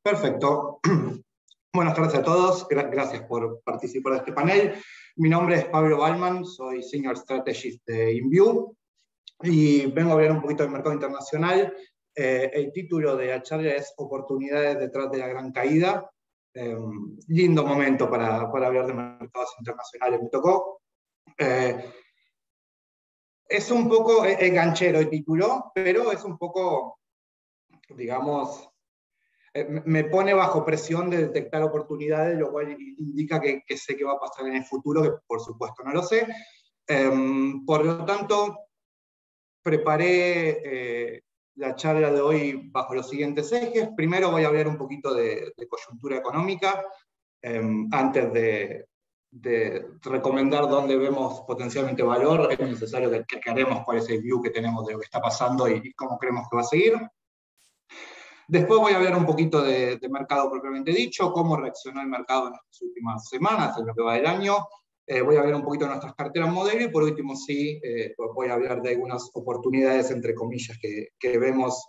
Perfecto. Buenas tardes a todos. Gracias por participar de este panel. Mi nombre es Pablo Ballman, soy Senior Strategist de InView y vengo a hablar un poquito del mercado internacional. El título de la charla es Oportunidades detrás de la gran caída. Lindo momento para hablar de mercados internacionales, me tocó. Es un poco ganchero el título, pero es un poco, digamos, me pone bajo presión de detectar oportunidades, lo cual indica que sé qué va a pasar en el futuro, que por supuesto no lo sé. Por lo tanto, preparé la charla de hoy bajo los siguientes ejes. Primero voy a hablar un poquito de coyuntura económica, antes de recomendar dónde vemos potencialmente valor. Es necesario que aclaremos cuál es el view que tenemos de lo que está pasando y cómo creemos que va a seguir. Después voy a hablar un poquito de mercado propiamente dicho, cómo reaccionó el mercado en estas últimas semanas, en lo que va del año. Voy a hablar un poquito de nuestras carteras modelo y por último sí, voy a hablar de algunas oportunidades, entre comillas, que vemos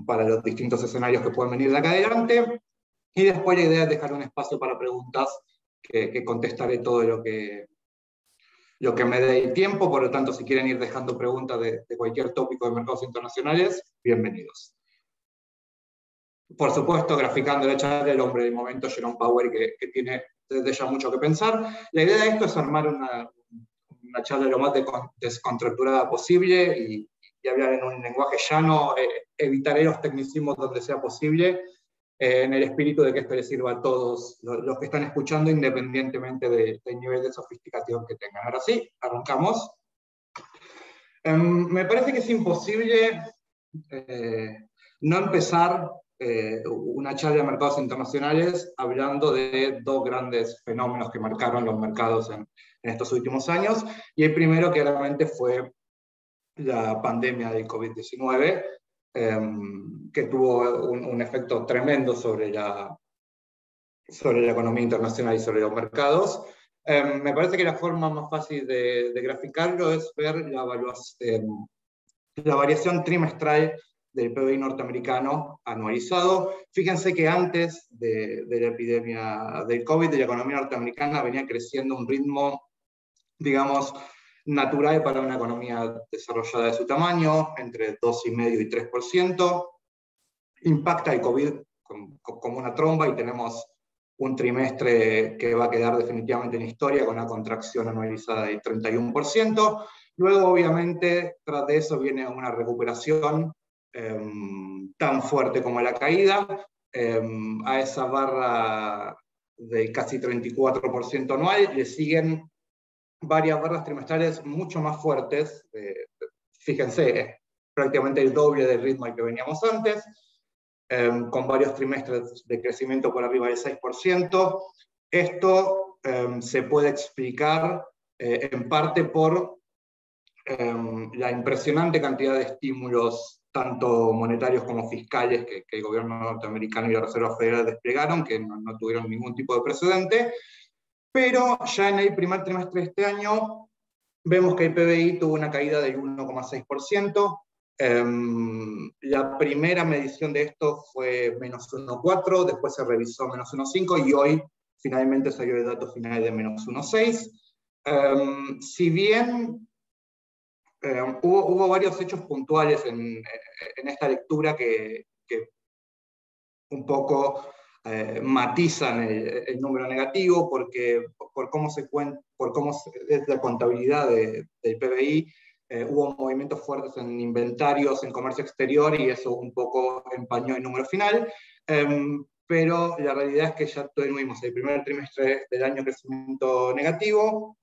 para los distintos escenarios que pueden venir de acá adelante. Y después la idea es dejar un espacio para preguntas que contestaré todo lo que me dé el tiempo. Por lo tanto, si quieren ir dejando preguntas de cualquier tópico de mercados internacionales, bienvenidos. Por supuesto, graficando la charla, el hombre del momento, Jerome Powell, que tiene desde ya mucho que pensar. La idea de esto es armar una charla lo más descontracturada posible y hablar en un lenguaje llano. Evitaré los tecnicismos donde sea posible, en el espíritu de que esto les sirva a todos los que están escuchando, independientemente del nivel de sofisticación que tengan. Ahora sí, arrancamos. Me parece que es imposible no empezar una charla de mercados internacionales hablando de dos grandes fenómenos que marcaron los mercados en estos últimos años, y el primero claramente fue la pandemia del COVID-19, que tuvo un efecto tremendo sobre la economía internacional y sobre los mercados. Me parece que la forma más fácil de graficarlo es ver la variación trimestral del PBI norteamericano anualizado. Fíjense que antes de la epidemia del COVID, la economía norteamericana venía creciendo a un ritmo, digamos, natural para una economía desarrollada de su tamaño, entre 2,5% y 3%. Impacta el COVID como una tromba y tenemos un trimestre que va a quedar definitivamente en historia con una contracción anualizada del 31%. Luego, obviamente, tras de eso viene una recuperación tan fuerte como la caída. A esa barra de casi 34% anual le siguen varias barras trimestrales mucho más fuertes. Fíjense, es prácticamente el doble del ritmo al que veníamos antes, con varios trimestres de crecimiento por arriba del 6%. Esto se puede explicar en parte por la impresionante cantidad de estímulos, tanto monetarios como fiscales, que el gobierno norteamericano y la Reserva Federal desplegaron, que no tuvieron ningún tipo de precedente. Pero ya en el primer trimestre de este año vemos que el PBI tuvo una caída del 1,6%. La primera medición de esto fue menos 1,4, después se revisó menos 1,5 y hoy finalmente salió el dato final de menos 1,6. Si bien hubo varios hechos puntuales en esta lectura que un poco matizan el número negativo, porque por cómo es la contabilidad del PBI, hubo movimientos fuertes en inventarios, en comercio exterior, y eso un poco empañó el número final. Pero la realidad es que ya tuvimos el primer trimestre del año crecimiento negativo,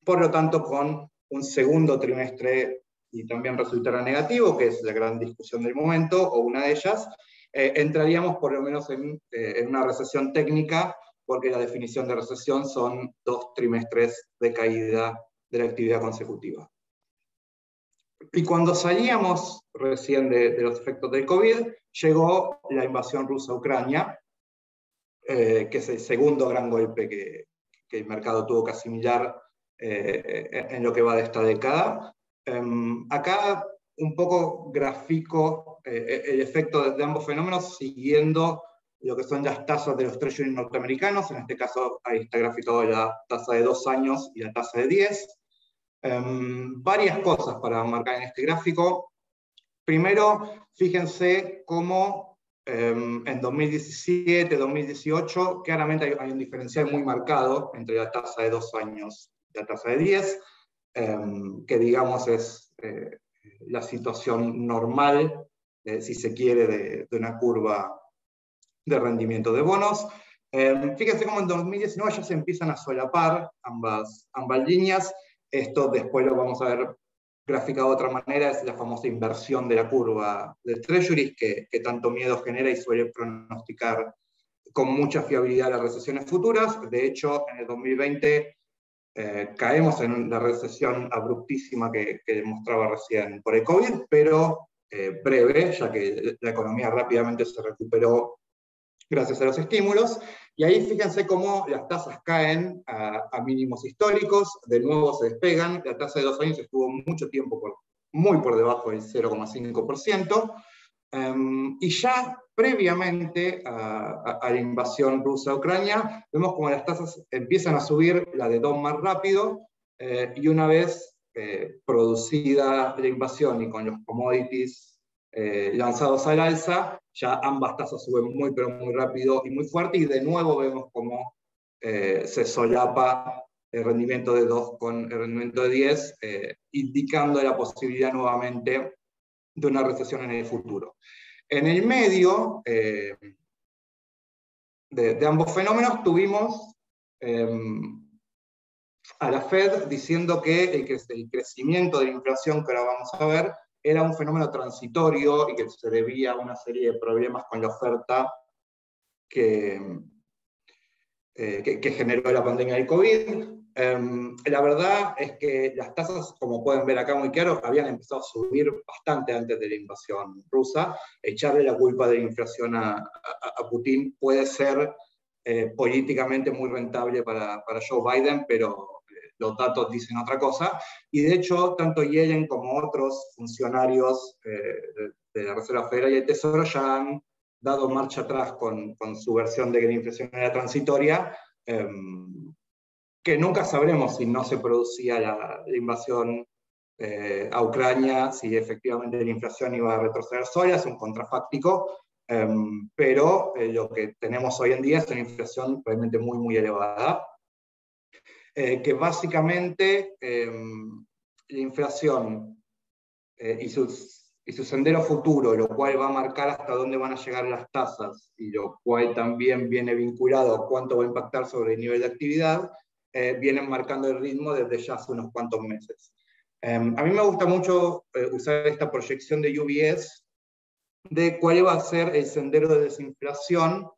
por lo tanto con un segundo trimestre y también resultará negativo, que es la gran discusión del momento, o una de ellas. Entraríamos por lo menos en una recesión técnica, porque la definición de recesión son 2 trimestres de caída de la actividad consecutiva. Y cuando salíamos recién de los efectos del COVID, llegó la invasión rusa a Ucrania, que es el segundo gran golpe que el mercado tuvo que asimilar en lo que va de esta década. Acá un poco grafico el efecto de ambos fenómenos siguiendo lo que son las tasas de los treasury norteamericanos. En este caso, ahí está graficado la tasa de 2 años y la tasa de 10. Varias cosas para marcar en este gráfico. Primero, fíjense cómo en 2017, 2018, claramente hay un diferencial muy marcado entre la tasa de 2 años y la tasa de 10, que digamos es la situación normal, si se quiere, de una curva de rendimiento de bonos. Fíjense cómo en 2019 ya se empiezan a solapar ambas líneas. Esto después lo vamos a ver graficado de otra manera, es la famosa inversión de la curva de Treasuries, que tanto miedo genera y suele pronosticar con mucha fiabilidad las recesiones futuras. De hecho, en el 2020 caemos en la recesión abruptísima que demostraba recién por el COVID, pero breve, ya que la economía rápidamente se recuperó gracias a los estímulos. Y ahí fíjense cómo las tasas caen a mínimos históricos, de nuevo se despegan. La tasa de 2 años estuvo mucho tiempo muy por debajo del 0,5%. Y ya previamente a la invasión rusa a Ucrania, vemos como las tasas empiezan a subir, la de DOM más rápido, y una vez producida la invasión y con los commodities lanzados al alza, ya ambas tasas suben muy pero muy rápido y muy fuerte, y de nuevo vemos cómo se solapa el rendimiento de 2 con el rendimiento de 10, indicando la posibilidad nuevamente de una recesión en el futuro. En el medio de ambos fenómenos tuvimos a la Fed diciendo que el crecimiento de la inflación que ahora vamos a ver era un fenómeno transitorio y que se debía a una serie de problemas con la oferta que generó la pandemia del COVID. La verdad es que las tasas, como pueden ver acá muy claro, habían empezado a subir bastante antes de la invasión rusa. Echarle la culpa de la inflación a Putin puede ser políticamente muy rentable para Joe Biden, pero los datos dicen otra cosa. Y de hecho, tanto Yellen como otros funcionarios de la Reserva Federal y el Tesoro ya han dado marcha atrás con su versión de que la inflación era transitoria, que nunca sabremos si no se producía la invasión a Ucrania, si efectivamente la inflación iba a retroceder sola, es un contrafáctico, pero lo que tenemos hoy en día es una inflación realmente muy, muy elevada, que básicamente la inflación y su sendero futuro, lo cual va a marcar hasta dónde van a llegar las tasas, y lo cual también viene vinculado a cuánto va a impactar sobre el nivel de actividad, vienen marcando el ritmo desde ya hace unos cuantos meses. A mí me gusta mucho usar esta proyección de UBS de cuál va a ser el sendero de desinflación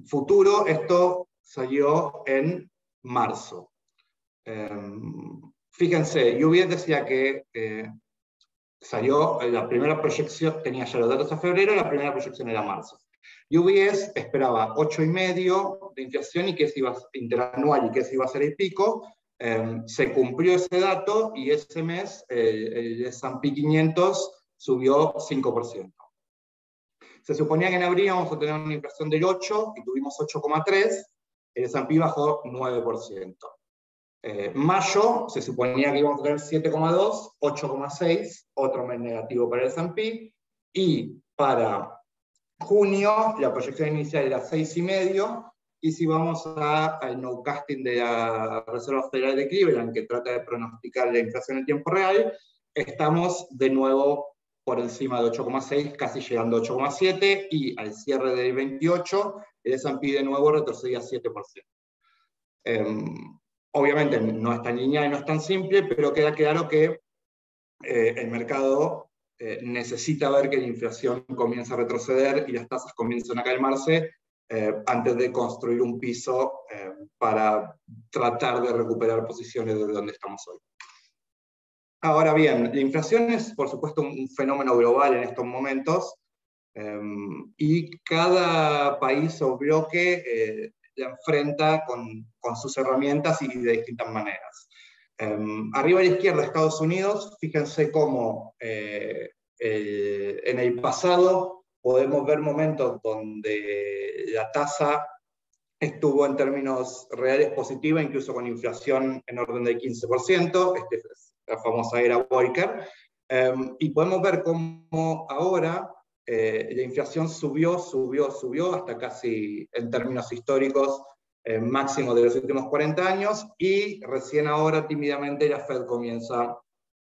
futuro. Esto salió en marzo. Fíjense, UBS decía que salió la primera proyección, tenía ya los datos a febrero, la primera proyección era marzo. UBS esperaba 8,5 de inflación y que se iba interanual y que se iba a ser el pico. Se cumplió ese dato y ese mes el S&P 500 subió 5%. Se suponía que en abril íbamos a tener una inflación del 8 y tuvimos 8,3, el S&P bajó 9%. Mayo se suponía que íbamos a tener 7,2, 8,6, otro mes negativo para el S&P, y para junio la proyección inicial era 6,5, y si vamos al nowcasting de la Reserva Federal de Cleveland, que trata de pronosticar la inflación en tiempo real, estamos de nuevo por encima de 8,6, casi llegando a 8,7, y al cierre del 28 el S&P de nuevo retrocedía 7%. Obviamente no es tan lineal, no es tan simple, pero queda claro que el mercado necesita ver que la inflación comienza a retroceder y las tasas comienzan a calmarse antes de construir un piso para tratar de recuperar posiciones desde donde estamos hoy. Ahora bien, la inflación es, por supuesto, un fenómeno global en estos momentos, y cada país o bloque la enfrenta con sus herramientas y de distintas maneras. Arriba a la izquierda, Estados Unidos, fíjense cómo en el pasado podemos ver momentos donde la tasa estuvo en términos reales positiva, incluso con inflación en orden del 15%, la famosa era Volcker, y podemos ver cómo ahora la inflación subió hasta casi, en términos históricos, máximo de los últimos 40 años, y recién ahora tímidamente la Fed comienza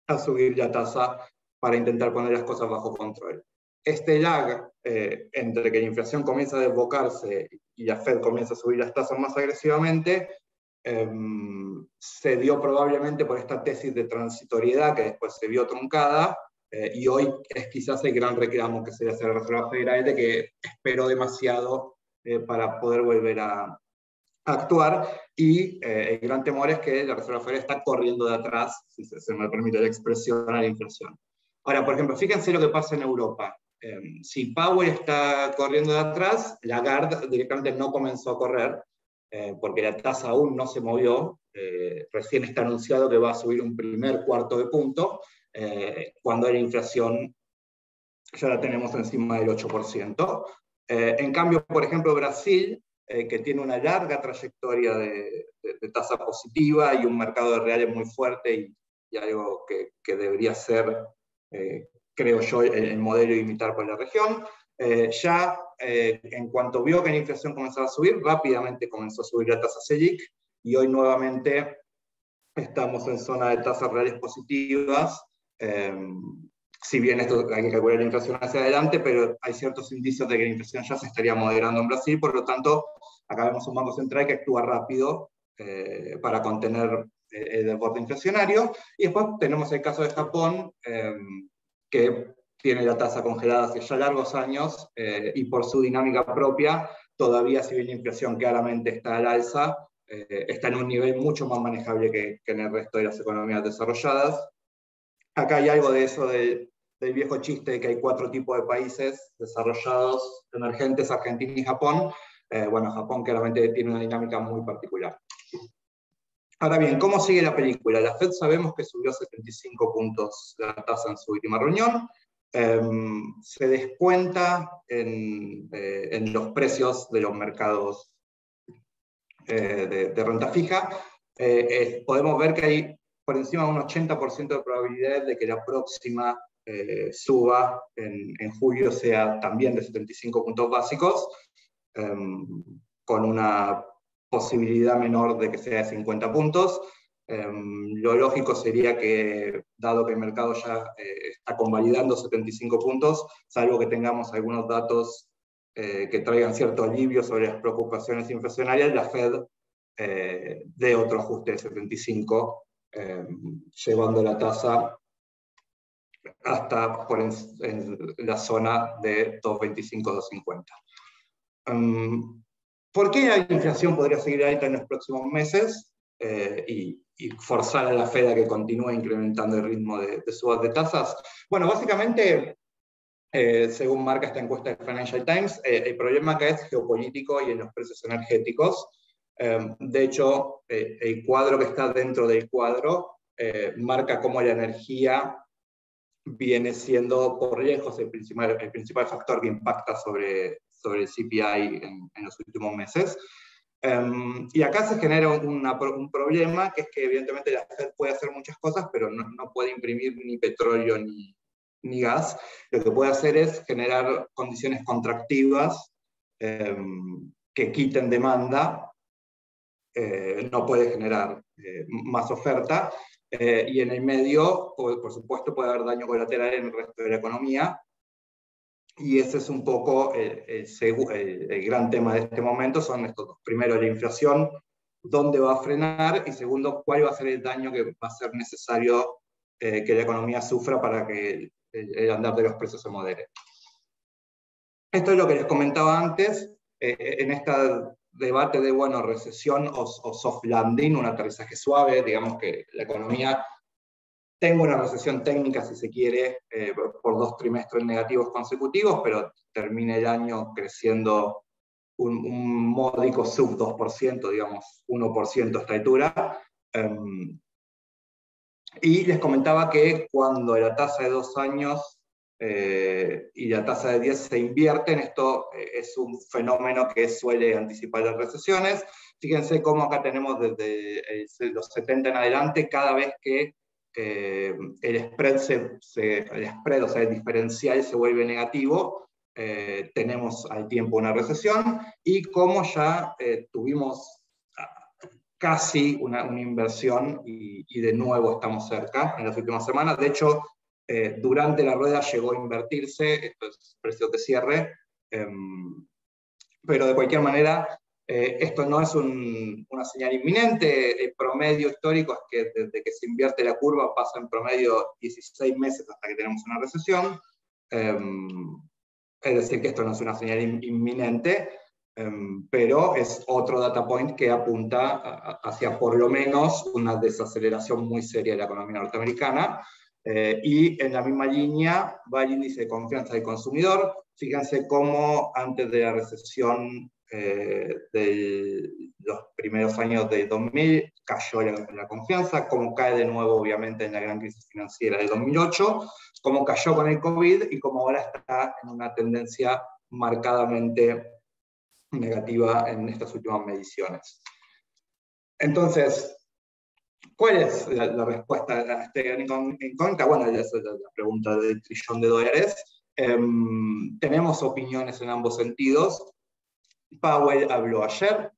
a subir la tasa para intentar poner las cosas bajo control. Este lag entre que la inflación comienza a desbocarse y la Fed comienza a subir las tasas más agresivamente, se dio probablemente por esta tesis de transitoriedad que después se vio truncada, y hoy es quizás el gran reclamo que se le hace a la Reserva Federal de que esperó demasiado para poder volver a actuar, y el gran temor es que la Reserva Federal está corriendo de atrás, si se me permite la expresión, a la inflación. Ahora, por ejemplo, fíjense lo que pasa en Europa. Si Powell está corriendo de atrás, Lagarde directamente no comenzó a correr, porque la tasa aún no se movió, recién está anunciado que va a subir un primer cuarto de punto, cuando la inflación ya la tenemos encima del 8%. En cambio, por ejemplo, Brasil, que tiene una larga trayectoria de tasa positiva y un mercado de reales muy fuerte, y algo que debería ser, creo yo, el modelo a imitar por la región, en cuanto vio que la inflación comenzaba a subir, rápidamente comenzó a subir la tasa Selic, y hoy nuevamente estamos en zona de tasas reales positivas. Si bien esto hay que calcular la inflación hacia adelante, pero hay ciertos indicios de que la inflación ya se estaría moderando en Brasil, por lo tanto, acá vemos un Banco Central que actúa rápido para contener el desborde inflacionario, y después tenemos el caso de Japón, que tiene la tasa congelada hace ya largos años, y por su dinámica propia, todavía si bien la inflación claramente está al alza, está en un nivel mucho más manejable que en el resto de las economías desarrolladas. Acá hay algo de eso del viejo chiste de que hay 4 tipos de países desarrollados, emergentes: Argentina y Japón. Bueno, Japón claramente tiene una dinámica muy particular. Ahora bien, ¿cómo sigue la película? La Fed sabemos que subió 75 puntos la tasa en su última reunión. Se descuenta en los precios de los mercados de renta fija. Podemos ver que hay por encima de un 80% de probabilidades de que la próxima suba en julio sea también de 75 puntos básicos, con una posibilidad menor de que sea de 50 puntos. Lo lógico sería que, dado que el mercado ya está convalidando 75 puntos, salvo que tengamos algunos datos que traigan cierto alivio sobre las preocupaciones inflacionarias, la Fed de otro ajuste de 75, llevando la tasa hasta en la zona de 2.25, 2.50. ¿Por qué la inflación podría seguir alta en los próximos meses y forzar a la Fed a que continúe incrementando el ritmo de subas de tasas? Bueno, básicamente, según marca esta encuesta de Financial Times, el problema acá es geopolítico y en los precios energéticos. De hecho, el cuadro que está dentro del cuadro marca cómo la energía viene siendo por lejos el principal factor que impacta sobre el CPI en los últimos meses. Y acá se genera un problema, que es que evidentemente la Fed puede hacer muchas cosas, pero no puede imprimir ni petróleo ni gas. Lo que puede hacer es generar condiciones contractivas que quiten demanda. No puede generar más oferta, y en el medio, por supuesto, puede haber daño colateral en el resto de la economía, y ese es un poco el gran tema de este momento. Son estos dos: primero, la inflación, dónde va a frenar, y segundo, cuál va a ser el daño que va a ser necesario que la economía sufra para que el andar de los precios se modere. Esto es lo que les comentaba antes, en este debate de, bueno, recesión o soft landing, un aterrizaje suave, digamos que la economía tenga una recesión técnica, si se quiere, por 2 trimestres negativos consecutivos, pero termine el año creciendo un módico sub 2%, digamos 1% a esta altura. Y les comentaba que cuando la tasa de 2 años y la tasa de 10 se invierten, esto es un fenómeno que suele anticipar las recesiones. Fíjense cómo acá tenemos desde los 70 en adelante, cada vez que el spread, o sea, el diferencial se vuelve negativo, tenemos al tiempo una recesión, y como ya tuvimos casi una inversión y de nuevo estamos cerca en las últimas semanas. De hecho, durante la rueda llegó a invertirse, esto es precios de cierre, pero de cualquier manera, esto no es una señal inminente. El promedio histórico es que desde que se invierte la curva pasa en promedio 16 meses hasta que tenemos una recesión. Es decir, que esto no es una señal inminente, pero es otro data point que apunta hacia por lo menos una desaceleración muy seria de la economía norteamericana. Y en la misma línea va el índice de confianza del consumidor. Fíjense cómo antes de la recesión de los primeros años del 2000 cayó la confianza, cómo cae de nuevo obviamente en la gran crisis financiera del 2008, cómo cayó con el COVID y cómo ahora está en una tendencia marcadamente negativa en estas últimas mediciones. Entonces, ¿cuál es la respuesta a este gran incógnita? Bueno, esa es la pregunta del trillón de dólares. Tenemos opiniones en ambos sentidos. Powell habló ayer.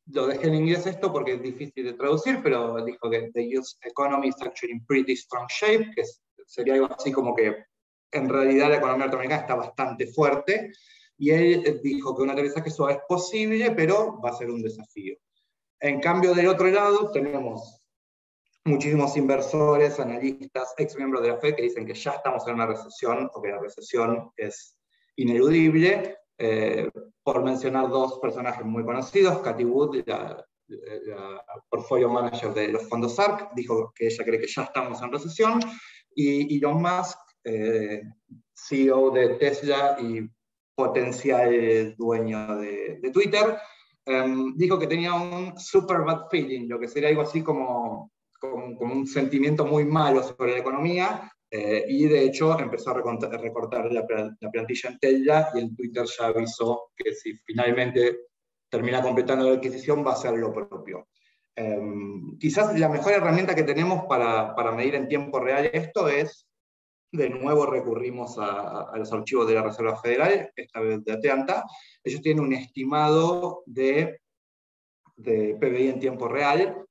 Lo dejé en inglés esto porque es difícil de traducir, pero dijo que the US economy is actually in pretty strong shape, que sería algo así como que en realidad la economía norteamericana está bastante fuerte, y él dijo que un aterrizaje suave es posible, pero va a ser un desafío. En cambio, del otro lado tenemos muchísimos inversores, analistas, ex miembros de la Fed que dicen que ya estamos en una recesión o que la recesión es ineludible. Por mencionar dos personajes muy conocidos, Cathie Wood, la portfolio manager de los fondos ARK, dijo que ella cree que ya estamos en recesión, y Elon Musk, CEO de Tesla y potencial dueño de Twitter, dijo que tenía un super bad feeling, lo que sería algo así como un sentimiento muy malo sobre la economía, y de hecho empezó a recortar la plantilla en Tesla, y en Twitter ya avisó que si finalmente termina completando la adquisición va a hacer lo propio. Quizás la mejor herramienta que tenemos para medir en tiempo real esto es, de nuevo recurrimos a los archivos de la Reserva Federal, esta vez de Atlanta. Ellos tienen un estimado de PBI en tiempo real,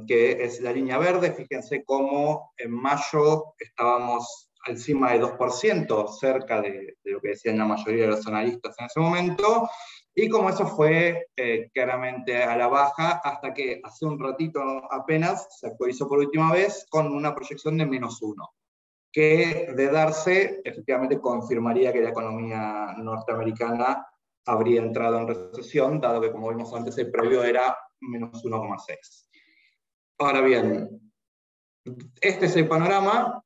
que es la línea verde. Fíjense cómo en mayo estábamos encima del 2%, cerca de lo que decían la mayoría de los analistas en ese momento, y como eso fue claramente a la baja, hasta que hace un ratito apenas se actualizó por última vez con una proyección de -1, que de darse, efectivamente confirmaría que la economía norteamericana habría entrado en recesión, dado que, como vimos antes, el previo era -1,6. Ahora bien, este es el panorama.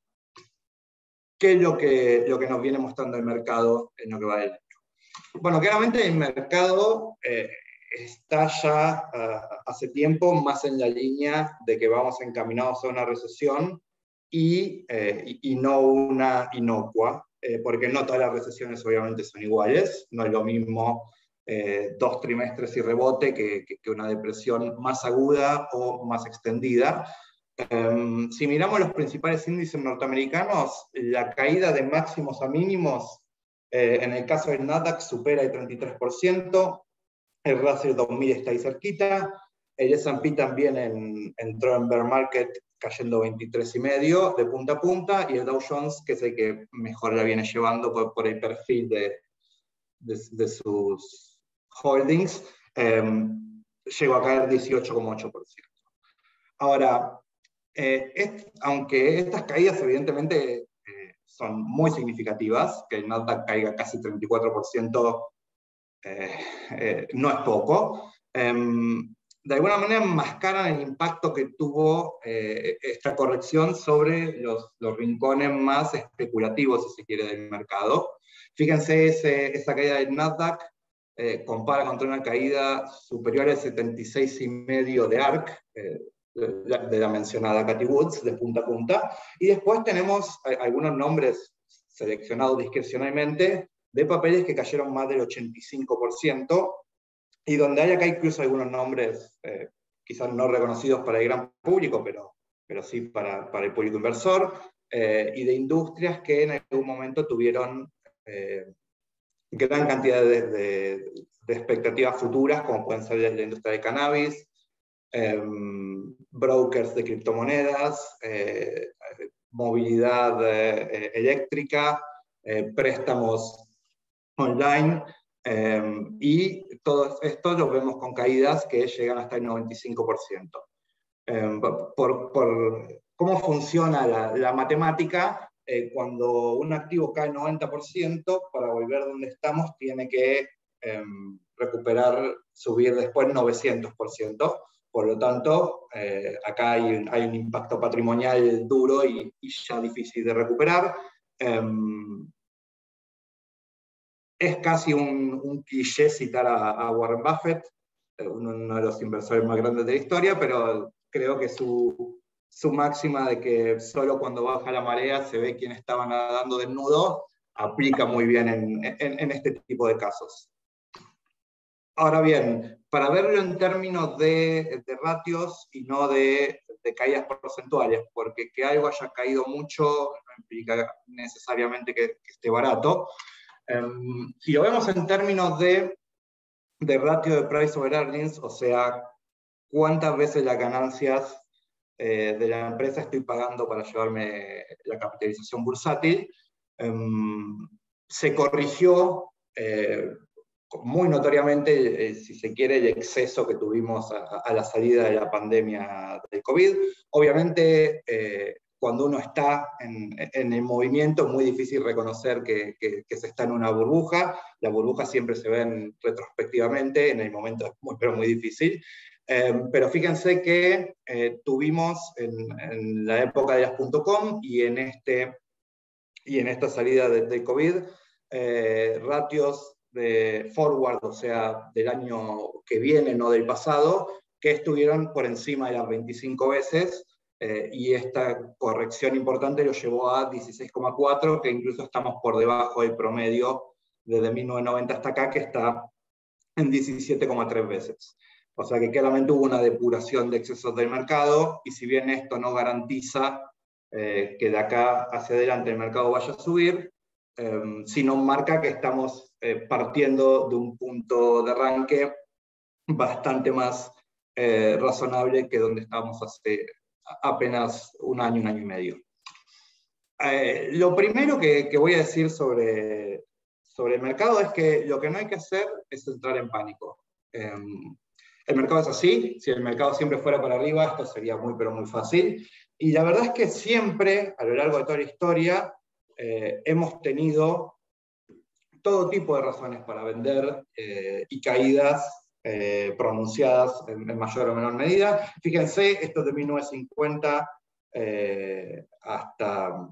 ¿Qué es lo que nos viene mostrando el mercado en lo que va del año? Bueno, claramente el mercado está ya hace tiempo más en la línea de que vamos encaminados a una recesión, y no una inocua, porque no todas las recesiones obviamente son iguales. No es lo mismo 2 trimestres y rebote que una depresión más aguda o más extendida. Si miramos los principales índices norteamericanos, la caída de máximos a mínimos, en el caso del Nasdaq supera el 33%, el Russell 2000 está ahí cerquita, el S&P también entró en bear market cayendo 23,5 de punta a punta, y el Dow Jones, que es el que mejor la viene llevando por el perfil de sus holdings, llegó a caer 18,8%. Ahora, aunque estas caídas evidentemente son muy significativas, que el Nasdaq caiga casi 34%, no es poco, de alguna manera enmascaran el impacto que tuvo esta corrección sobre los rincones más especulativos, si se quiere, del mercado. Fíjense, esa caída del Nasdaq compara contra una caída superior al 76,5 de ARK, de la mencionada Cathie Woods, de punta a punta, y después tenemos algunos nombres seleccionados discrecionalmente de papeles que cayeron más del 85%, y donde hay acá incluso algunos nombres quizás no reconocidos para el gran público, pero sí para el público inversor, y de industrias que en algún momento tuvieron gran cantidad de expectativas futuras, como pueden ser la industria del cannabis, brokers de criptomonedas, movilidad eléctrica, préstamos online, y todo esto lo vemos con caídas que llegan hasta el 95%. Por cómo funciona la matemática, cuando un activo cae el 90%, para volver donde estamos tiene que recuperar, subir después 900%. Por lo tanto, acá hay un impacto patrimonial duro y ya difícil de recuperar. Es casi un cliché citar a Warren Buffett, uno de los inversores más grandes de la historia, pero creo que su máxima de que solo cuando baja la marea se ve quién estaba nadando desnudo, aplica muy bien en este tipo de casos. Ahora bien, para verlo en términos de ratios y no de caídas porcentuales, porque que algo haya caído mucho no implica necesariamente que esté barato. Si lo vemos en términos de ratio de price over earnings, o sea, cuántas veces las ganancias de la empresa estoy pagando para llevarme la capitalización bursátil, se corrigió muy notoriamente, si se quiere, el exceso que tuvimos a la salida de la pandemia del COVID. Obviamente, cuando uno está en el movimiento, es muy difícil reconocer que se está en una burbuja. Las burbujas siempre se ven retrospectivamente, en el momento es pero muy difícil. Pero fíjense que tuvimos en la época de las .com y en esta salida del COVID, ratios de forward, o sea, del año que viene, no del pasado, que estuvieron por encima de las 25 veces, y esta corrección importante lo llevó a 16,4, que incluso estamos por debajo del promedio desde 1990 hasta acá, que está en 17,3 veces. O sea que claramente hubo una depuración de excesos del mercado, y si bien esto no garantiza que de acá hacia adelante el mercado vaya a subir, sí nos marca que estamos partiendo de un punto de arranque bastante más razonable que donde estábamos hace apenas un año y medio. Lo primero que voy a decir sobre el mercado es que lo que no hay que hacer es entrar en pánico. El mercado es así, si el mercado siempre fuera para arriba, esto sería muy, pero muy fácil. Y la verdad es que siempre, a lo largo de toda la historia, hemos tenido todo tipo de razones para vender, y caídas pronunciadas en mayor o menor medida. Fíjense, esto es de 1950 hasta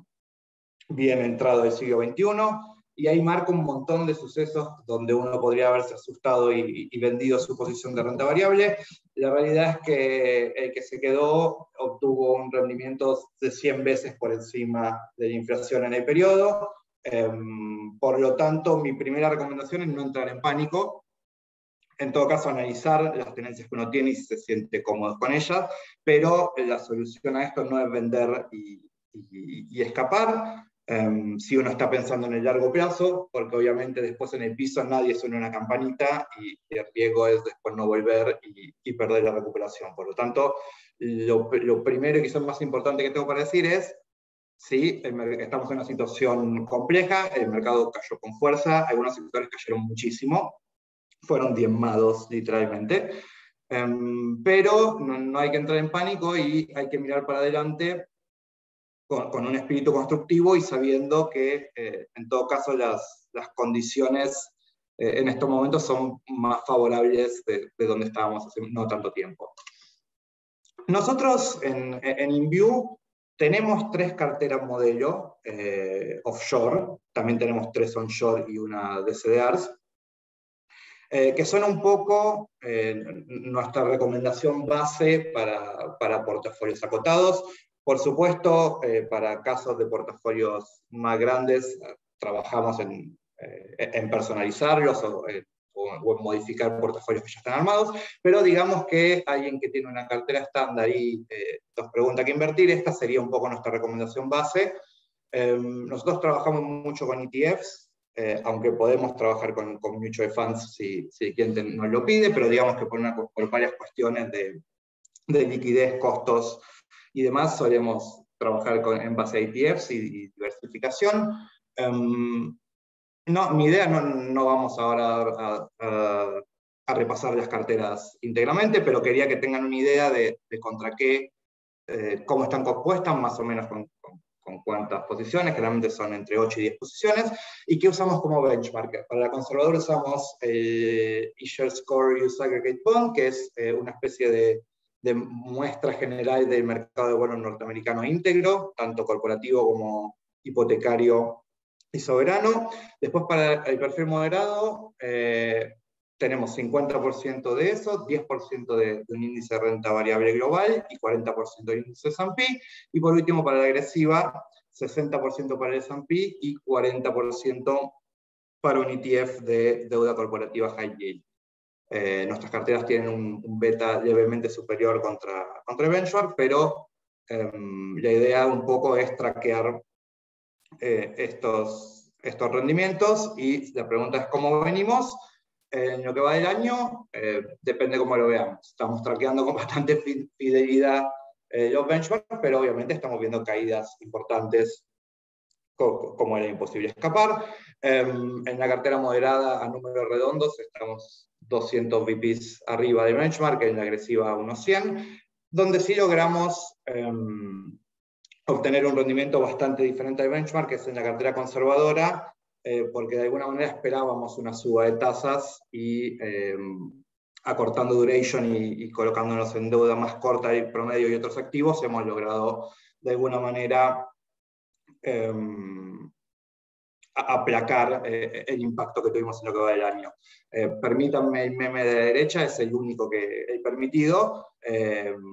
bien entrado el siglo XXI, y ahí marca un montón de sucesos donde uno podría haberse asustado y vendido su posición de renta variable. La realidad es que el que se quedó obtuvo un rendimiento de 100 veces por encima de la inflación en el periodo. Por lo tanto, mi primera recomendación es no entrar en pánico. En todo caso, analizar las tendencias que uno tiene y si se siente cómodo con ellas, pero la solución a esto no es vender y escapar. Si uno está pensando en el largo plazo, porque obviamente después en el piso nadie suena una campanita y el riesgo es después no volver y perder la recuperación. Por lo tanto, lo primero y quizás más importante que tengo para decir es: sí, estamos en una situación compleja, el mercado cayó con fuerza, algunos sectores cayeron muchísimo, fueron diezmados literalmente, pero no hay que entrar en pánico y hay que mirar para adelante con un espíritu constructivo y sabiendo que en todo caso las condiciones en estos momentos son más favorables de donde estábamos hace no tanto tiempo. Nosotros en InView tenemos 3 carteras modelo offshore, también tenemos 3 onshore y una de CDRs. que son un poco nuestra recomendación base para portafolios acotados. Por supuesto, para casos de portafolios más grandes, trabajamos en personalizarlos o en modificar portafolios que ya están armados, pero digamos que alguien que tiene una cartera estándar y nos pregunta qué invertir, esta sería un poco nuestra recomendación base. Nosotros trabajamos mucho con ETFs, aunque podemos trabajar con mutual funds si el cliente nos lo pide, pero digamos que por varias cuestiones de liquidez, costos y demás, solemos trabajar en base a ETFs y diversificación. No, mi idea no vamos ahora a repasar las carteras íntegramente, pero quería que tengan una idea de contra qué, cómo están compuestas, más o menos con cuántas posiciones, generalmente son entre 8 y 10 posiciones, y qué usamos como benchmark. Para la conservadora usamos eShares Core Use Aggregate Bond, que es una especie de muestra general del mercado de bonos norteamericano íntegro, tanto corporativo como hipotecario y soberano. Después, para el perfil moderado, tenemos 50% de eso, 10% de un índice de renta variable global y 40% del índice S&P. Y por último, para la agresiva, 60% para el S&P y 40% para un ETF de deuda corporativa high yield. Nuestras carteras tienen un beta levemente superior contra el benchmark, pero la idea un poco es traquear estos rendimientos, y la pregunta es cómo venimos. En lo que va del año, depende cómo lo veamos. Estamos traqueando con bastante fidelidad los benchmarks, pero obviamente estamos viendo caídas importantes, como era imposible escapar. En la cartera moderada, a números redondos, estamos 200 BPs arriba del benchmark, en la agresiva unos 100, donde sí logramos obtener un rendimiento bastante diferente al benchmark, que es en la cartera conservadora, porque de alguna manera esperábamos una suba de tasas y acortando duration y colocándonos en deuda más corta del promedio y otros activos, hemos logrado de alguna manera aplacar el impacto que tuvimos en lo que va del año. Permítanme, el meme de la derecha es el único que he permitido.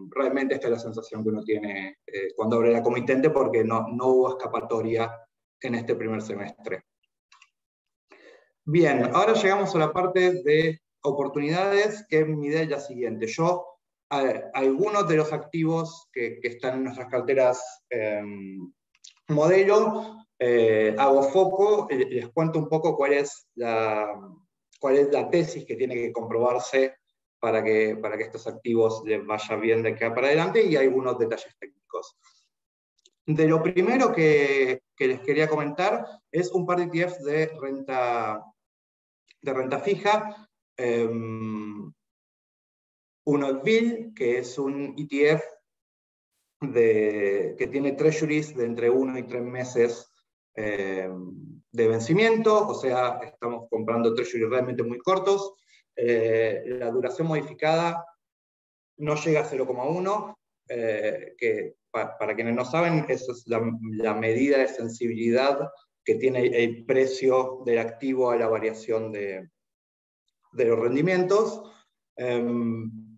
Realmente esta es la sensación que uno tiene cuando abre la comitente, porque no hubo escapatoria en este primer semestre. Bien, ahora llegamos a la parte de oportunidades, que mi idea es la siguiente. Yo, algunos de los activos que están en nuestras carteras modelo, hago foco, les cuento un poco cuál es la tesis que tiene que comprobarse para que estos activos les vaya bien de acá para adelante, y algunos detalles técnicos. De lo primero que les quería comentar es un par de ETFs de renta fija. Uno es BIL, que es un ETF que tiene treasuries de entre 1 y 3 meses de vencimiento, o sea, estamos comprando treasuries realmente muy cortos. La duración modificada no llega a 0,1, que para quienes no saben, esa es la medida de sensibilidad que tiene el precio del activo a la variación de los rendimientos.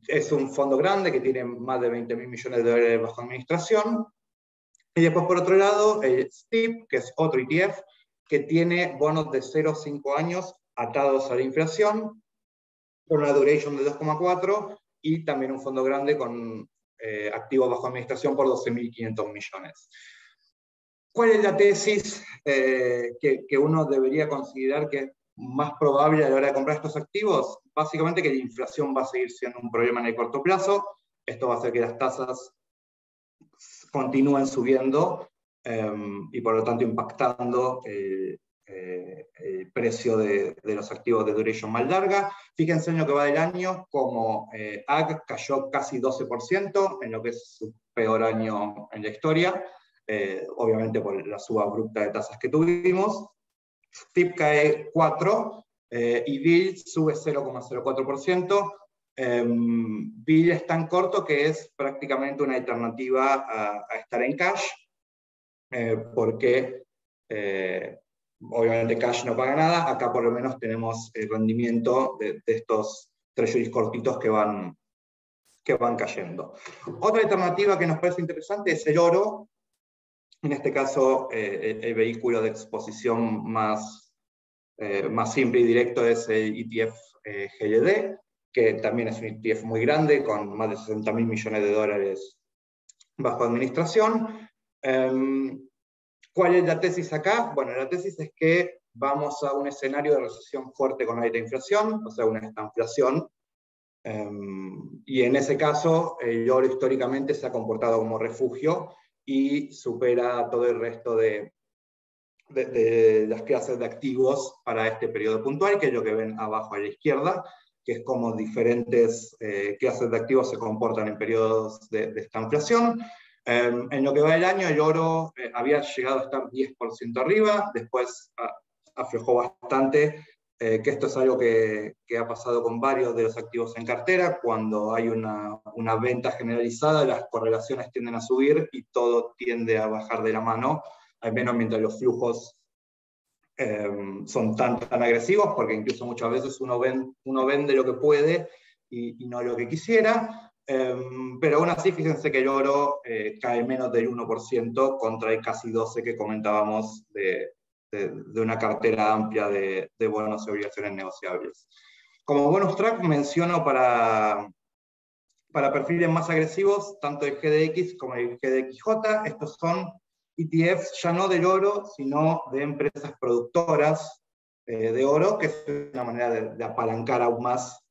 Es un fondo grande que tiene más de 20.000 millones de dólares bajo administración. Y después, por otro lado, el STIP, que es otro ETF, que tiene bonos de 0 a 5 años atados a la inflación, con una duration de 2,4, y también un fondo grande con activos bajo administración por 12.500 millones. ¿Cuál es la tesis que uno debería considerar que es más probable a la hora de comprar estos activos? Básicamente que la inflación va a seguir siendo un problema en el corto plazo. Esto va a hacer que las tasas continúen subiendo y por lo tanto impactando el precio de los activos de duration más larga. Fíjense en lo que va del año, como AG cayó casi 12% en lo que es su peor año en la historia, obviamente por la suba abrupta de tasas que tuvimos. STIP cae 4% y BIL sube 0,04%. BIL es tan corto que es prácticamente una alternativa a estar en cash, porque obviamente cash no paga nada, acá por lo menos tenemos el rendimiento de estos treasuries cortitos que van cayendo. Otra alternativa que nos parece interesante es el oro, en este caso el vehículo de exposición más simple y directo es el ETF GLD, que también es un ETF muy grande, con más de 60.000 millones de dólares bajo administración. ¿Cuál es la tesis acá? Bueno, la tesis es que vamos a un escenario de recesión fuerte con alta inflación, o sea, una estanflación, y en ese caso el oro históricamente se ha comportado como refugio y supera todo el resto de las clases de activos para este periodo puntual, que es lo que ven abajo a la izquierda, que es como diferentes clases de activos se comportan en periodos de esta inflación. En lo que va del año, el oro había llegado a estar 10% arriba, después aflojó bastante, que esto es algo que ha pasado con varios de los activos en cartera. Cuando hay una venta generalizada, las correlaciones tienden a subir y todo tiende a bajar de la mano, al menos mientras los flujos son tan agresivos, porque incluso muchas veces uno vende lo que puede y no lo que quisiera. Pero aún así, fíjense que el oro cae menos del 1% contra el casi 12% que comentábamos de una cartera amplia de bonos y obligaciones negociables. Como bonus track menciono para perfiles más agresivos, tanto el GDX como el GDXJ. Estos son ETFs ya no del oro, sino de empresas productoras de oro, que es una manera de apalancar aún más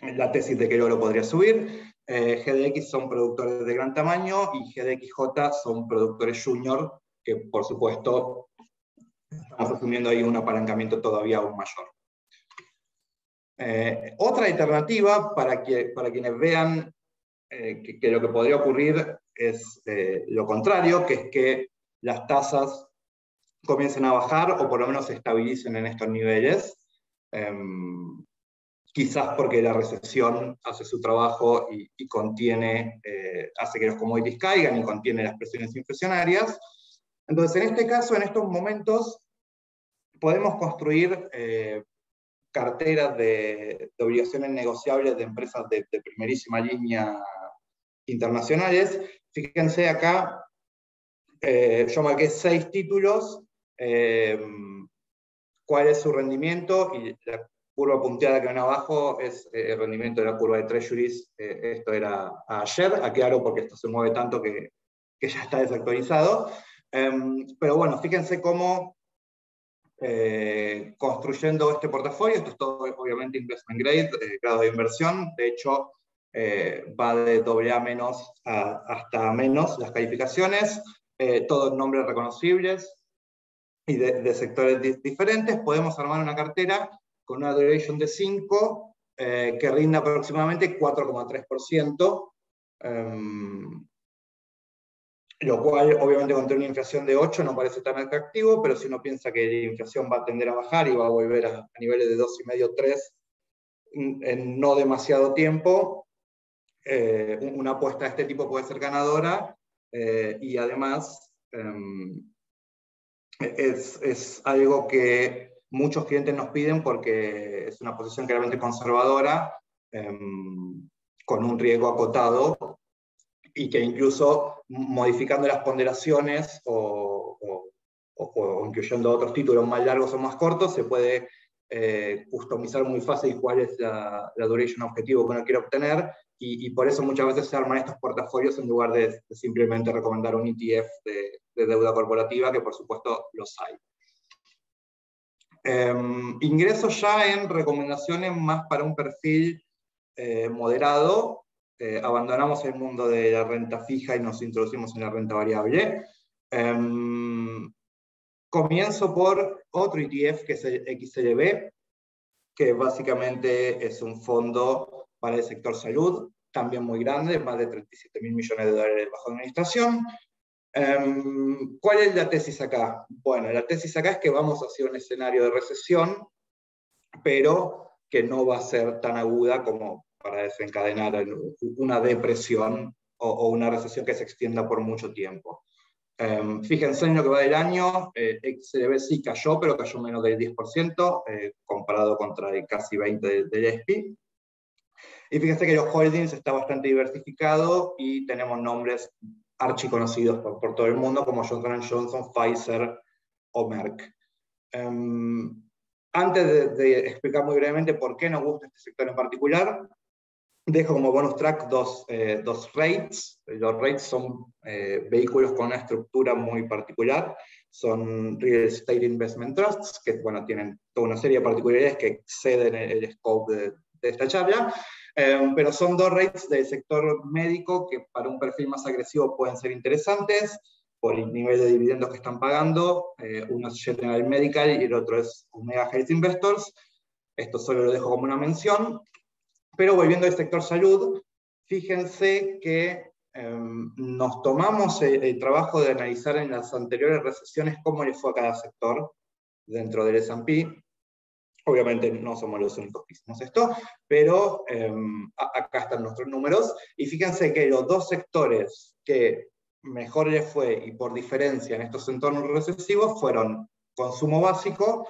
la tesis de que el oro podría subir. GDX son productores de gran tamaño y GDXJ son productores junior, que por supuesto estamos asumiendo ahí un apalancamiento todavía aún mayor. Otra alternativa para quienes vean que lo que podría ocurrir es lo contrario, que es que las tasas comiencen a bajar o por lo menos se estabilicen en estos niveles. Quizás porque la recesión hace su trabajo y contiene, hace que los commodities caigan y contiene las presiones inflacionarias. Entonces, en este caso, en estos momentos, podemos construir carteras de obligaciones negociables de empresas de primerísima línea internacionales. Fíjense acá, yo marqué 6 títulos, cuál es su rendimiento, y la curva punteada que ven abajo es el rendimiento de la curva de Treasuries. Esto era ayer, aclaro porque esto se mueve tanto que ya está desactualizado. Pero bueno, fíjense cómo construyendo este portafolio, esto es todo obviamente investment grade, grado de inversión, de hecho va de AA- hasta menos las calificaciones, todos nombres reconocibles y de sectores diferentes. Podemos armar una cartera con una duration de 5 que rinda aproximadamente 4,3%, lo cual obviamente contra una inflación de 8 no parece tan atractivo, pero si uno piensa que la inflación va a tender a bajar y va a volver a niveles de 2,5-3 en no demasiado tiempo, una apuesta de este tipo puede ser ganadora, y además es algo que muchos clientes nos piden porque es una posición claramente conservadora, con un riesgo acotado, y que incluso modificando las ponderaciones o incluyendo otros títulos más largos o más cortos, se puede customizar muy fácil cuál es la duration objetivo que uno quiere obtener, y por eso muchas veces se arman estos portafolios en lugar de simplemente recomendar un ETF de deuda corporativa, que por supuesto los hay. Ingreso ya en recomendaciones más para un perfil moderado. Abandonamos el mundo de la renta fija y nos introducimos en la renta variable. Comienzo por otro ETF que es el XLB, que básicamente es un fondo para el sector salud, también muy grande, más de 37.000 millones de dólares bajo administración. ¿Cuál es la tesis acá? Bueno, la tesis acá es que vamos hacia un escenario de recesión, pero que no va a ser tan aguda como para desencadenar una depresión o una recesión que se extienda por mucho tiempo. Fíjense en lo que va del año, XLB sí cayó, pero cayó menos del 10%, comparado contra el casi 20% del S&P. Y fíjense que los holdings está bastante diversificado y tenemos nombres archiconocidos por todo el mundo, como Johnson & Johnson, Pfizer o Merck. Antes de explicar muy brevemente por qué nos gusta este sector en particular, dejo como bonus track dos REITs. Los REITs son vehículos con una estructura muy particular. Son Real Estate Investment Trusts, que bueno, tienen toda una serie de particularidades que exceden el scope de esta charla. Pero son dos REITs del sector médico que para un perfil más agresivo pueden ser interesantes por el nivel de dividendos que están pagando. Uno es General Medical y el otro es Omega Health Investors. Esto solo lo dejo como una mención. Pero volviendo al sector salud, fíjense que nos tomamos el trabajo de analizar en las anteriores recesiones cómo le fue a cada sector dentro del S&P. Obviamente no somos los únicos que hicimos esto, pero acá están nuestros números. Y fíjense que los dos sectores que mejor les fue, y por diferencia en estos entornos recesivos, fueron consumo básico,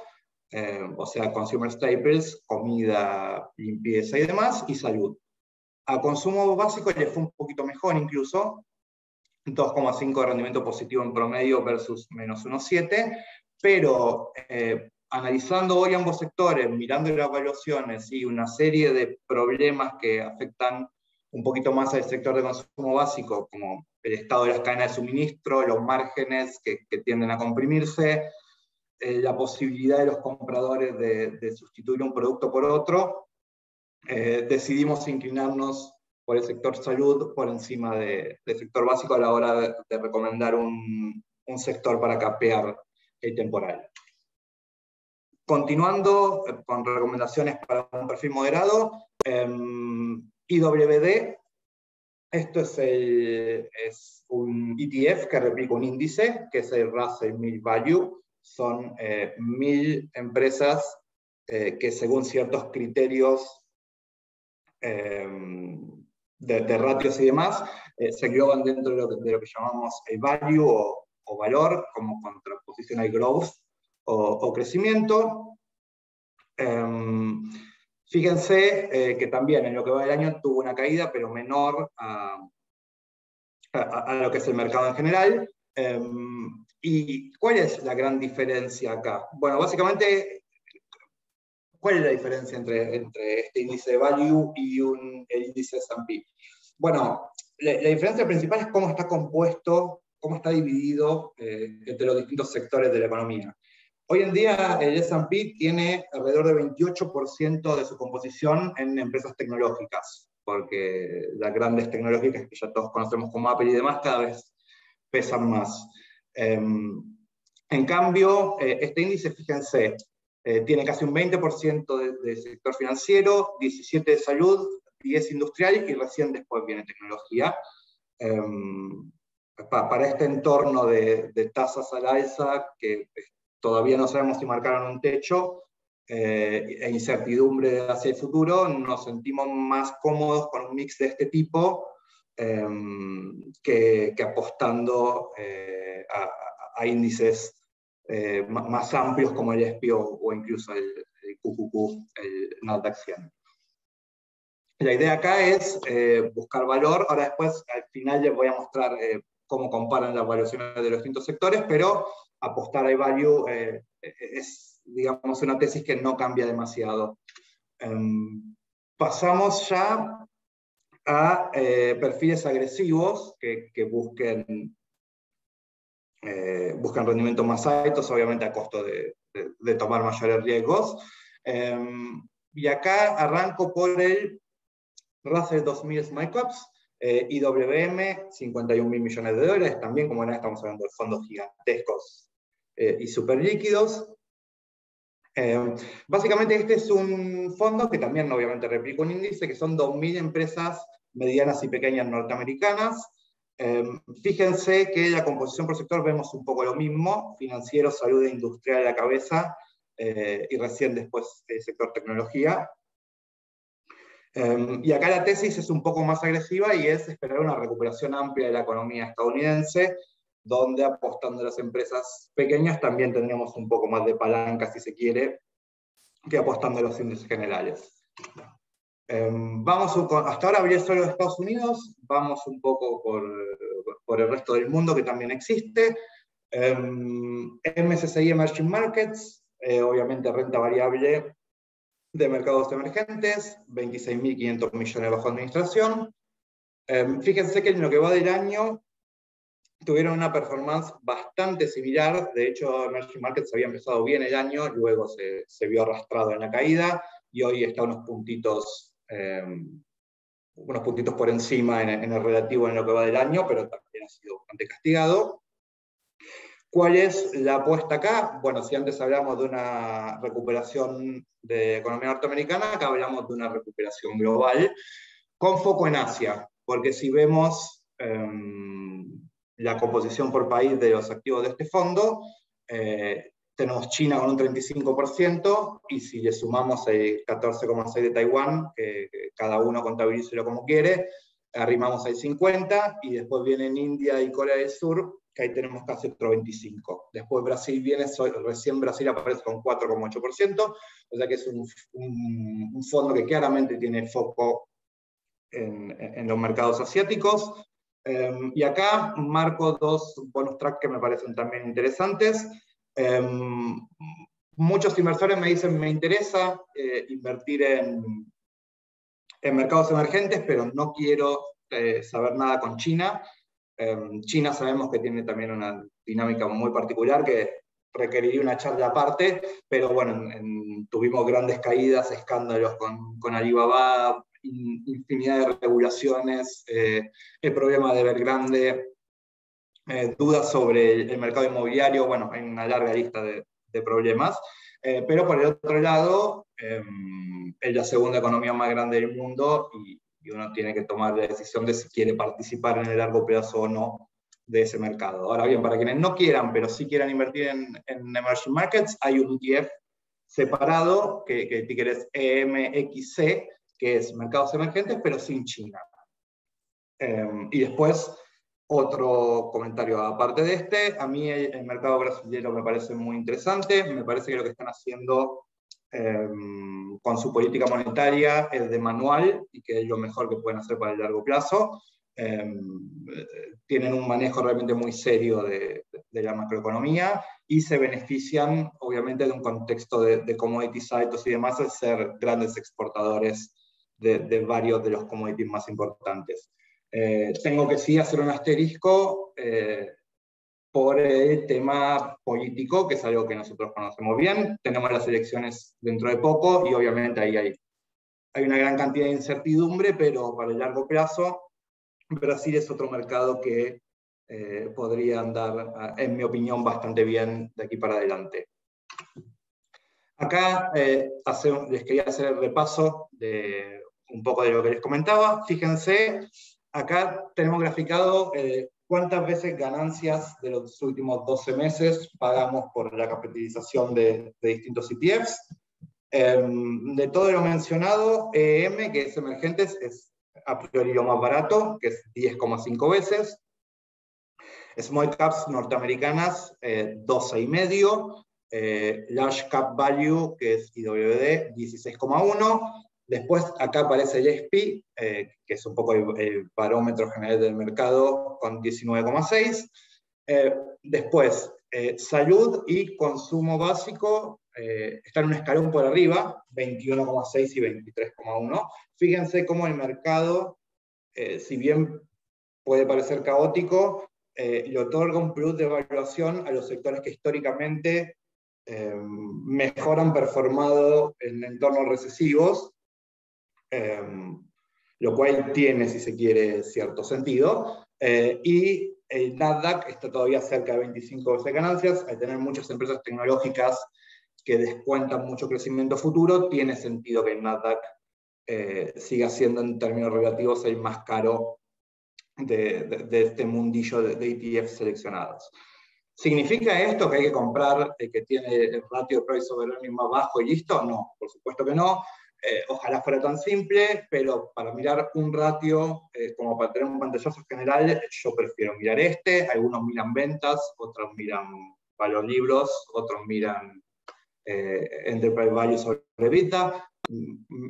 o sea, consumer staples, comida, limpieza y demás, y salud. A consumo básico le fue un poquito mejor incluso, 2,5 de rendimiento positivo en promedio versus menos 1,7, pero analizando hoy ambos sectores, mirando las evaluaciones y una serie de problemas que afectan un poquito más al sector de consumo básico, como el estado de las cadenas de suministro, los márgenes que tienden a comprimirse, la posibilidad de los compradores de sustituir un producto por otro, decidimos inclinarnos por el sector salud por encima del sector básico a la hora de recomendar un sector para capear el temporal. Continuando con recomendaciones para un perfil moderado, IWD, esto es un ETF que replica un índice, que es el Russell 1000 Value. Son 1000 empresas que según ciertos criterios de ratios y demás, se engloban dentro de lo que llamamos el value o valor, como contraposición al growth o crecimiento. Fíjense que también en lo que va del año tuvo una caída, pero menor a lo que es el mercado en general. ¿Y cuál es la gran diferencia acá? Bueno, básicamente, ¿cuál es la diferencia entre este índice de value y el índice S&P? Bueno, la diferencia principal es cómo está compuesto, cómo está dividido entre los distintos sectores de la economía. Hoy en día el S&P tiene alrededor de 28% de su composición en empresas tecnológicas, porque las grandes tecnológicas que ya todos conocemos como Apple y demás cada vez pesan más. En cambio, este índice, fíjense, tiene casi un 20% de sector financiero, 17% de salud, 10% industrial y recién después viene tecnología. Para este entorno de tasas al alza, que todavía no sabemos si marcaron un techo, e incertidumbre hacia el futuro, nos sentimos más cómodos con un mix de este tipo que apostando a índices más amplios como el S&P o incluso el QQQ, el Nasdaq 100. La idea acá es buscar valor. Ahora después, al final les voy a mostrar cómo comparan las valuaciones de los distintos sectores, pero apostar al value es, digamos, una tesis que no cambia demasiado. Pasamos ya a perfiles agresivos que busquen rendimientos más altos, obviamente a costo de tomar mayores riesgos. Y acá arranco por el Russell 2000 Small Caps, IWM, 51.000 millones de dólares, también como estamos hablando de fondos gigantescos y súper líquidos. Básicamente este es un fondo que también obviamente replica un índice, que son 2.000 empresas medianas y pequeñas norteamericanas. Fíjense que la composición por sector vemos un poco lo mismo, financiero, salud e industrial a la cabeza, y recién después el sector tecnología. Y acá la tesis es un poco más agresiva y es esperar una recuperación amplia de la economía estadounidense donde apostando a las empresas pequeñas también tendríamos un poco más de palanca, si se quiere, que apostando a los índices generales. Hasta ahora hablé solo de Estados Unidos, vamos un poco por el resto del mundo que también existe. MSCI Emerging Markets, obviamente renta variable de mercados emergentes, 26.500 millones bajo administración. Fíjense que en lo que va del año tuvieron una performance bastante similar. De hecho, Emerging Markets había empezado bien el año, luego se vio arrastrado en la caída, y hoy está unos puntitos por encima en el relativo en lo que va del año, pero también ha sido bastante castigado. ¿Cuál es la apuesta acá? Bueno, si antes hablamos de una recuperación de economía norteamericana, acá hablamos de una recuperación global, con foco en Asia, porque si vemos la composición por país de los activos de este fondo, tenemos China con un 35%, y si le sumamos el 14,6% de Taiwán, que cada uno contabilizarlo como quiere, arrimamos al 50%, y después vienen India y Corea del Sur, que ahí tenemos casi otro 25%. Después Brasil recién Brasil aparece con 4,8%, o sea que es un fondo que claramente tiene foco en los mercados asiáticos. Y acá marco dos bonus track que me parecen también interesantes. Muchos inversores me dicen, me interesa invertir en mercados emergentes, pero no quiero saber nada con China. China sabemos que tiene también una dinámica muy particular que requeriría una charla aparte, pero bueno, tuvimos grandes caídas, escándalos con Alibaba, infinidad de regulaciones, el problema de Evergrande, dudas sobre el mercado inmobiliario. Bueno, hay una larga lista de problemas, pero por el otro lado, es la segunda economía más grande del mundo, y uno tiene que tomar la decisión de si quiere participar en el largo plazo o no de ese mercado. Ahora bien, para quienes no quieran, pero sí quieran invertir en emerging markets, hay un ETF separado, que el ticker es EMXC, que es mercados emergentes, pero sin China. Y después, otro comentario aparte de este, a mí el mercado brasileño me parece muy interesante, me parece que lo que están haciendo con su política monetaria es de manual, y que es lo mejor que pueden hacer para el largo plazo. Tienen un manejo realmente muy serio de la macroeconomía, y se benefician obviamente de un contexto de commodities altos y demás, al ser grandes exportadores de varios de los commodities más importantes. Tengo que sí hacer un asterisco por el tema político, que es algo que nosotros conocemos bien. Tenemos las elecciones dentro de poco, y obviamente ahí hay una gran cantidad de incertidumbre, pero para el largo plazo, Brasil es otro mercado que podría andar, en mi opinión, bastante bien de aquí para adelante. Acá les quería hacer el repaso de un poco de lo que les comentaba. Fíjense, acá tenemos graficado cuántas veces ganancias de los últimos 12 meses pagamos por la capitalización de distintos ETFs. De todo lo mencionado, EM, que es emergentes, es a priori lo más barato, que es 10,5 veces. Small caps norteamericanas, 12,5. Large cap value, que es IWD, 16,1. Después acá aparece el SP, que es un poco el parámetro general del mercado, con 19,6. Después, salud y consumo básico están en un escalón por arriba, 21,6 y 23,1. Fíjense cómo el mercado, si bien puede parecer caótico, le otorga un plus de evaluación a los sectores que históricamente mejor han performado en entornos recesivos, lo cual tiene, si se quiere, cierto sentido. Y el Nasdaq está todavía cerca de 25 veces ganancias. Al tener muchas empresas tecnológicas que descuentan mucho crecimiento futuro, tiene sentido que el Nasdaq siga siendo, en términos relativos, el más caro de este mundillo de ETF seleccionados. ¿Significa esto que hay que comprar el que tiene el ratio price over earnings más bajo y listo? No, por supuesto que no. ojalá fuera tan simple, pero para mirar un ratio, como para tener un pantallazo general, yo prefiero mirar este. Algunos miran ventas, otros miran valor libros, otros miran Enterprise Value sobre EBITDA.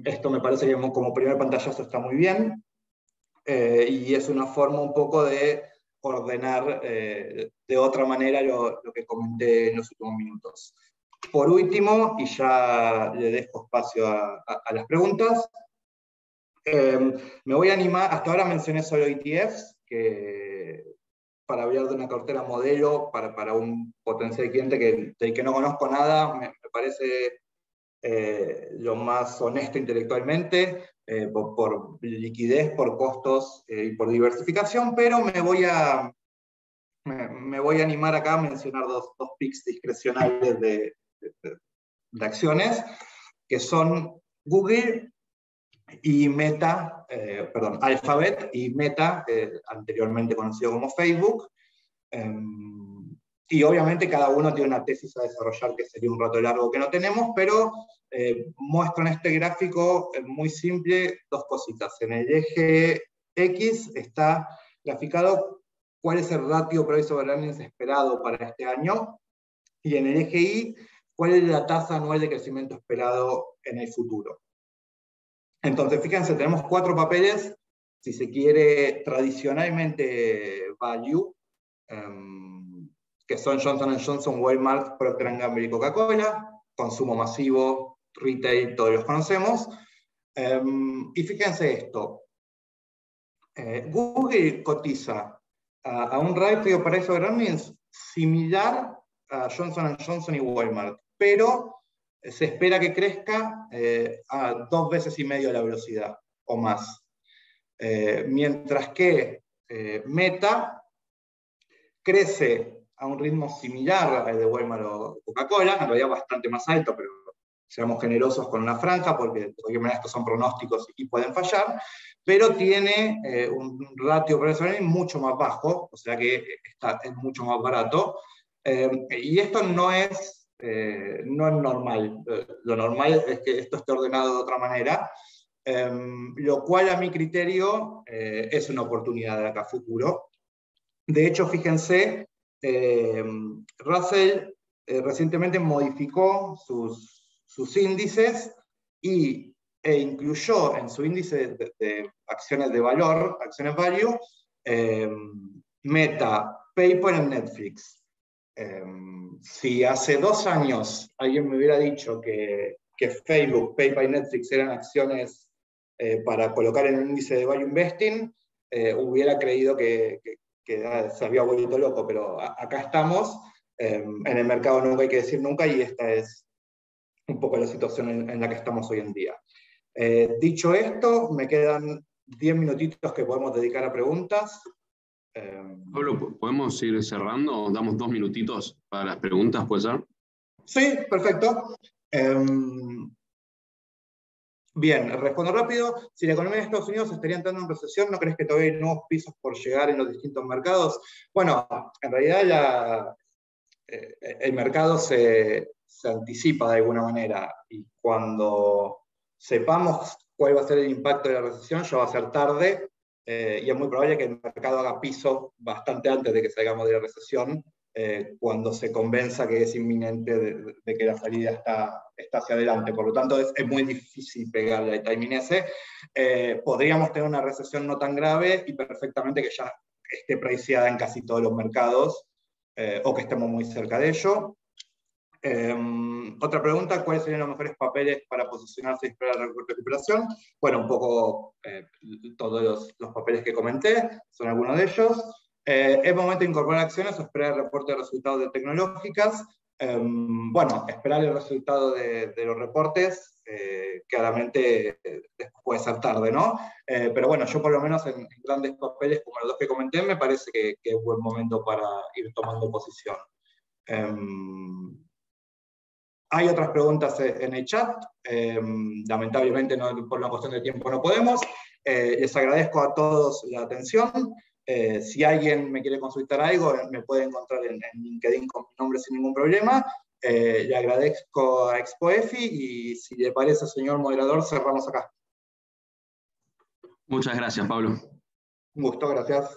Esto me parece que como primer pantallazo está muy bien, y es una forma un poco de ordenar de otra manera lo que comenté en los últimos minutos. Por último, y ya le dejo espacio a las preguntas, me voy a animar, hasta ahora mencioné solo ETFs, para hablar de una cartera modelo para un potencial cliente del que no conozco nada, me parece lo más honesto intelectualmente, por liquidez, por costos y por diversificación, pero me voy a animar acá a mencionar dos picks discrecionales de acciones, que son Google y Meta, Alphabet y Meta, anteriormente conocido como Facebook. Y obviamente cada uno tiene una tesis a desarrollar que sería un rato largo que no tenemos, pero muestro en este gráfico muy simple dos cositas. En el eje X está graficado cuál es el ratio price over earnings esperado para este año, y en el eje Y, cuál es la tasa anual de crecimiento esperado en el futuro. Entonces, fíjense, tenemos 4 papeles, si se quiere, tradicionalmente value, que son Johnson & Johnson, Walmart, Procter & Gamble y Coca-Cola, consumo masivo, retail, todos los conocemos. Y fíjense esto, Google cotiza a un ratio price over earnings similar a Johnson & Johnson y Walmart, pero se espera que crezca a 2,5 veces la velocidad o más. Mientras que Meta crece a un ritmo similar al de Walmart o Coca-Cola, en realidad bastante más alto, pero seamos generosos con una franja, porque de cualquier manera estos son pronósticos y pueden fallar, pero tiene un ratio price mucho más bajo, o sea que es mucho más barato, y esto no es normal. Lo normal es que esto esté ordenado de otra manera, lo cual a mi criterio es una oportunidad de acá a futuro. De hecho, fíjense, Russell recientemente modificó sus índices e incluyó en su índice de acciones de valor, acciones value, Meta, PayPal y Netflix. Si hace 2 años alguien me hubiera dicho que Facebook, PayPal y Netflix eran acciones para colocar en un índice de value investing, hubiera creído que se había vuelto loco, pero acá estamos. En el mercado nunca hay que decir nunca, y esta es un poco la situación en la que estamos hoy en día. Dicho esto, me quedan 10 minutitos que podemos dedicar a preguntas. Pablo, ¿podemos ir cerrando? ¿Damos 2 minutitos para las preguntas, puede ser? Sí, perfecto. Bien, respondo rápido. Si la economía de Estados Unidos estaría entrando en recesión, ¿no crees que todavía hay nuevos pisos por llegar en los distintos mercados? Bueno, en realidad el mercado se anticipa de alguna manera, y cuando sepamos cuál va a ser el impacto de la recesión, ya va a ser tarde, y es muy probable que el mercado haga piso bastante antes de que salgamos de la recesión, cuando se convenza que es inminente de que la salida está hacia adelante. Por lo tanto, es muy difícil pegarle al timing ese. Podríamos tener una recesión no tan grave y perfectamente que ya esté priceada en casi todos los mercados, o que estemos muy cerca de ello. Otra pregunta: ¿cuáles serían los mejores papeles para posicionarse y esperar la recuperación? Bueno, un poco todos los papeles que comenté son algunos de ellos. ¿Es momento de incorporar acciones o esperar el reporte de resultados de tecnológicas? Bueno, esperar el resultado de los reportes, claramente después puede ser tarde, ¿no? Pero bueno, yo por lo menos en grandes papeles como los dos que comenté, me parece que es buen momento para ir tomando posición. Hay otras preguntas en el chat, lamentablemente por una cuestión de tiempo no podemos. Les agradezco a todos la atención. Si alguien me quiere consultar algo, me puede encontrar en LinkedIn con mi nombre sin ningún problema. Le agradezco a ExpoEFI y si le parece, señor moderador, cerramos acá. Muchas gracias, Pablo. Un gusto, gracias.